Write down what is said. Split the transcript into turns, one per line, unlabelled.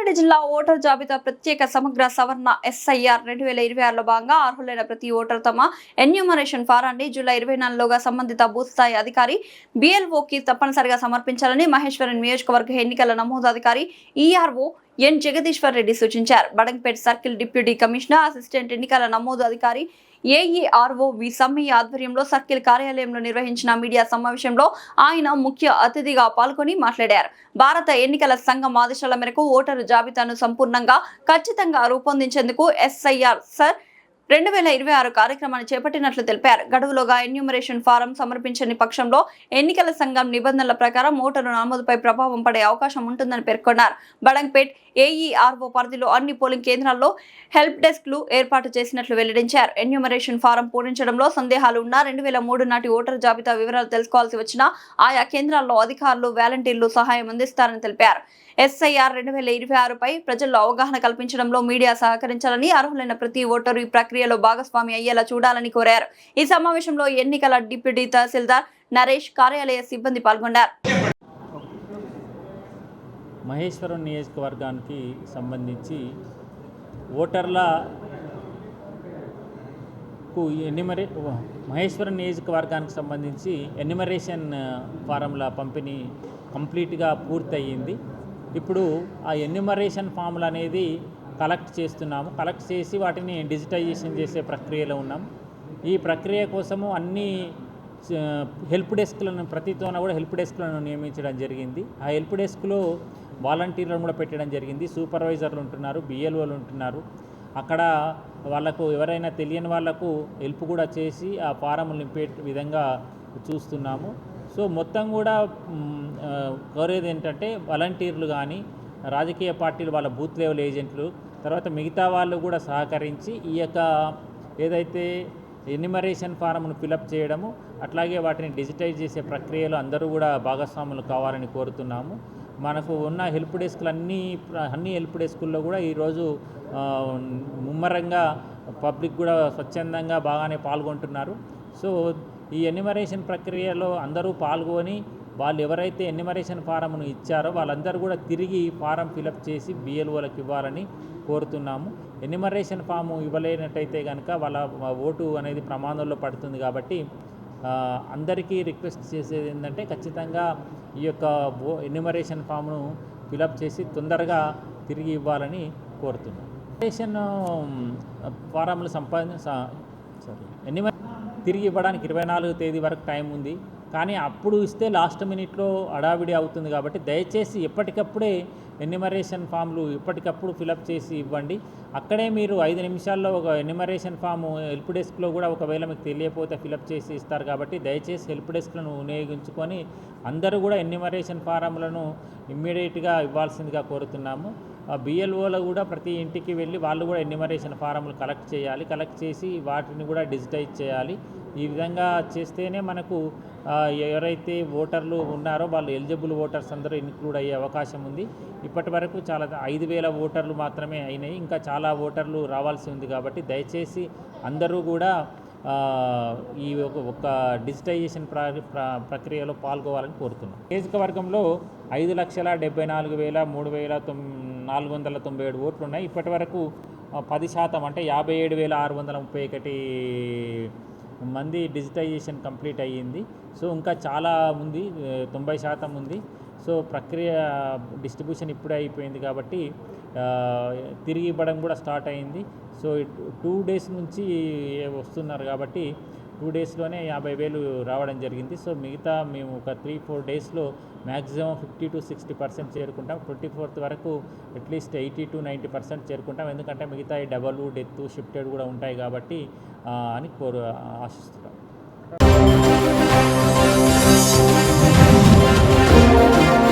రంగారెడ్డి జిల్లా ఓటర్ జాబితా ప్రత్యేక సమగ్ర సవరణ ఎస్ఐఆర్ 2026లో భాగంగా అర్హులైన ప్రతి ఓటర్ తమ ఎన్యూమరేషన్ ఫారాన్ని జూలై 24లోగా సంబంధిత బూత్ స్థాయి అధికారి బిఎల్ఓకి తప్పనిసరిగా సమర్పించాలని మహేశ్వరం నియోజకవర్గ ఎన్నికల నమోదు అధికారి ఈఆర్ఓ ఎన్ జగదీశ్వర్ రెడ్డి సూచించారు. Badangpet circle deputy commissioner assistant ఎన్నికల నమోదు అధికారి ఏఈఆర్ఓ వి సమ్మయ్య ఆధ్వర్యంలో సర్కిల్ కార్యాలయంలో నిర్వహించిన మీడియా సమావేశంలో ఆయన ముఖ్య అతిథిగా పాల్గొని మాట్లాడారు. భారత ఎన్నికల సంఘం ఆదేశాల మేరకు ఓటరు జాబితాను సంపూర్ణంగా ఖచ్చితంగా రూపొందించేందుకు ఎస్ఐఆర్ సర్ 2026 కార్యక్రమాన్ని చేపట్టినట్లు తెలిపారు. గడువులోగా ఎన్యూమరేషన్ ఫారం సమర్పించని పక్షంలో ఎన్నికల సంఘం నిబంధనల ప్రకారం ఓటరు నమోదుపై ప్రభావం పడే అవకాశం ఉంటుందని పేర్కొన్నారు. బడంగపేట్ ఏఈఆర్ఓ పరిధిలో అన్ని పోలింగ్ కేంద్రాల్లో హెల్ప్ డెస్క్లు ఏర్పాటు చేసినట్లు వెల్లడించారు. ఎన్యూమరేషన్ ఫారం పూరించడంలో సందేహాలు ఉన్న 2003 నాటి ఓటరు జాబితా వివరాలు తెలుసుకోవాల్సి వచ్చిన ఆయా కేంద్రాల్లో అధికారులు వాలంటీర్లు సహాయం అందిస్తారని తెలిపారు. ఎస్ఐఆర్ 2026పై ప్రజల్లో అవగాహన కల్పించడంలో మీడియా సహకరించాలని, అర్హులైన ప్రతి ఓటరు ఈ ప్రక్రియలో భాగస్వామి అయ్యేలా చూడాలని కోరారు. ఈ సమావేశంలో ఎన్నికల డిప్యూటీ తహసీల్దార్ నరేష్, కార్యాలయ సిబ్బంది పాల్గొన్నారు.
మహేశ్వరం నియోజకవర్గానికి సంబంధించి ఓటర్ల మహేశ్వరం నియోజకవర్గానికి సంబంధించి ఎన్యూమరేషన్ ఫారంల పంపిణీ కంప్లీట్గా పూర్తయింది. ఇప్పుడు ఆ ఎన్యూమరేషన్ ఫామ్లు అనేది కలెక్ట్ చేస్తున్నాము. కలెక్ట్ చేసి వాటిని డిజిటైజేషన్ చేసే ప్రక్రియలో ఉన్నాం. ఈ ప్రక్రియ కోసము అన్ని హెల్ప్ డెస్క్లను ప్రతితోన కూడా హెల్ప్ డెస్క్లను నియమించడం జరిగింది. ఆ హెల్ప్ డెస్క్లో వాలంటీర్లను కూడా పెట్టడం జరిగింది. సూపర్వైజర్లు ఉంటున్నారు, బిఎల్ఓలు ఉంటున్నారు. అక్కడ వాళ్ళకు ఎవరైనా తెలియని వాళ్లకు హెల్ప్ కూడా చేసి ఆ ఫారములు నింపే విధంగా చూస్తున్నాము. సో మొత్తం కూడా కోరేది ఏంటంటే వాలంటీర్లు కానీ, రాజకీయ పార్టీలు వాళ్ళ బూత్ లెవెల్ ఏజెంట్లు, తర్వాత మిగతా వాళ్ళు కూడా సహకరించి ఈ యొక్క ఏదైతే ఎన్యూమరేషన్ ఫారంను ఫిలప్ చేయడము, అట్లాగే వాటిని డిజిటైజ్ చేసే ప్రక్రియలో అందరూ కూడా భాగస్వాములు కావాలని కోరుతున్నాము. మనకు ఉన్న హెల్ప్ డెస్క్లు అన్ని హెల్ప్ డెస్కుల్లో కూడా ఈరోజు ముమ్మరంగా పబ్లిక్ కూడా స్వచ్ఛందంగా బాగానే పాల్గొంటున్నారు. సో ఈ ఎన్యూమరేషన్ ప్రక్రియలో అందరూ పాల్గొని వాళ్ళు ఎవరైతే ఎన్యూమరేషన్ ఫారంను ఇచ్చారో వాళ్ళందరూ కూడా తిరిగి ఫారం ఫిలప్ చేసి బిఎల్ఓలకు ఇవ్వాలని కోరుతున్నాము. ఎన్యూమరేషన్ ఫాము ఇవ్వలేనట్టయితే కనుక వాళ్ళ ఓటు అనేది ప్రమాదంలో పడుతుంది. కాబట్టి అందరికీ రిక్వెస్ట్ చేసేది ఏంటంటే ఖచ్చితంగా ఈ యొక్క ఎన్యూమరేషన్ ఫామ్ను ఫిలప్ చేసి తొందరగా తిరిగి ఇవ్వాలని కోరుతున్నాం. ఎన్యూమరేషన్ ఫారంలు తిరిగి ఇవ్వడానికి 24వ తేదీ వరకు టైం ఉంది. కానీ అప్పుడు ఇస్తే లాస్ట్ మినిట్లో హడావిడి అవుతుంది. కాబట్టి దయచేసి ఎప్పటికప్పుడే ఎన్యూమరేషన్ ఫామ్లు ఎప్పటికప్పుడు ఫిలప్ చేసి ఇవ్వండి. అక్కడే మీరు 5 నిమిషాల్లో ఒక ఎన్యూమరేషన్ ఫాము హెల్ప్ డెస్క్లో కూడా ఒకవేళ మీకు తెలియకపోతే ఫిలప్ చేసి ఇస్తారు. కాబట్టి దయచేసి హెల్ప్ డెస్క్లను వినియోగించుకొని అందరూ కూడా ఎన్యూమరేషన్ ఫారంలను ఇమ్మీడియట్గా ఇవ్వాల్సిందిగా కోరుతున్నాము. బిఎల్ఓలు కూడా ప్రతి ఇంటికి వెళ్ళి వాళ్ళు కూడా ఎన్యూమరేషన్ ఫారంలు కలెక్ట్ చేయాలి. కలెక్ట్ చేసి వాటిని కూడా డిజిటైజ్ చేయాలి. ఈ విధంగా చేస్తేనే మనకు ఎవరైతే ఓటర్లు ఉన్నారో వాళ్ళు ఎలిజిబుల్ ఓటర్స్ అందరూ ఇన్క్లూడ్ అయ్యే అవకాశం ఉంది. ఇప్పటి వరకు చాలా 5,000 ఓటర్లు మాత్రమే అయినాయి. ఇంకా చాలా ఓటర్లు రావాల్సి ఉంది. కాబట్టి దయచేసి అందరూ కూడా ఈ ఒక డిజిటైజేషన్ ప్రక్రియలో పాల్గొవాలని కోరుతున్నాం. నియోజకవర్గంలో 5,74,3,497 ఓట్లు ఉన్నాయి. ఇప్పటి వరకు 10% అంటే 57,631 మంది డిజిటైజేషన్ కంప్లీట్ అయ్యింది. సో ఇంకా చాలా ఉంది, 90% ఉంది. సో ప్రక్రియ డిస్ట్రిబ్యూషన్ ఇప్పుడే అయిపోయింది. కాబట్టి తిరిగి ఇవ్వడం కూడా స్టార్ట్ అయింది. సో 2 డేస్ నుంచి వస్తున్నారు. కాబట్టి 2 డేస్లోనే 50,000 రావడం జరిగింది. సో మిగతా మేము ఒక 3-4 డేస్లో మ్యాక్సిమం 50 to 60% చేరుకుంటాం. 24th వరకు అట్లీస్ట్ 80 to 90% చేరుకుంటాం. ఎందుకంటే మిగతా డబల్, డెత్, షిఫ్టెడ్ కూడా ఉంటాయి కాబట్టి అని ఆశిస్తున్నాం.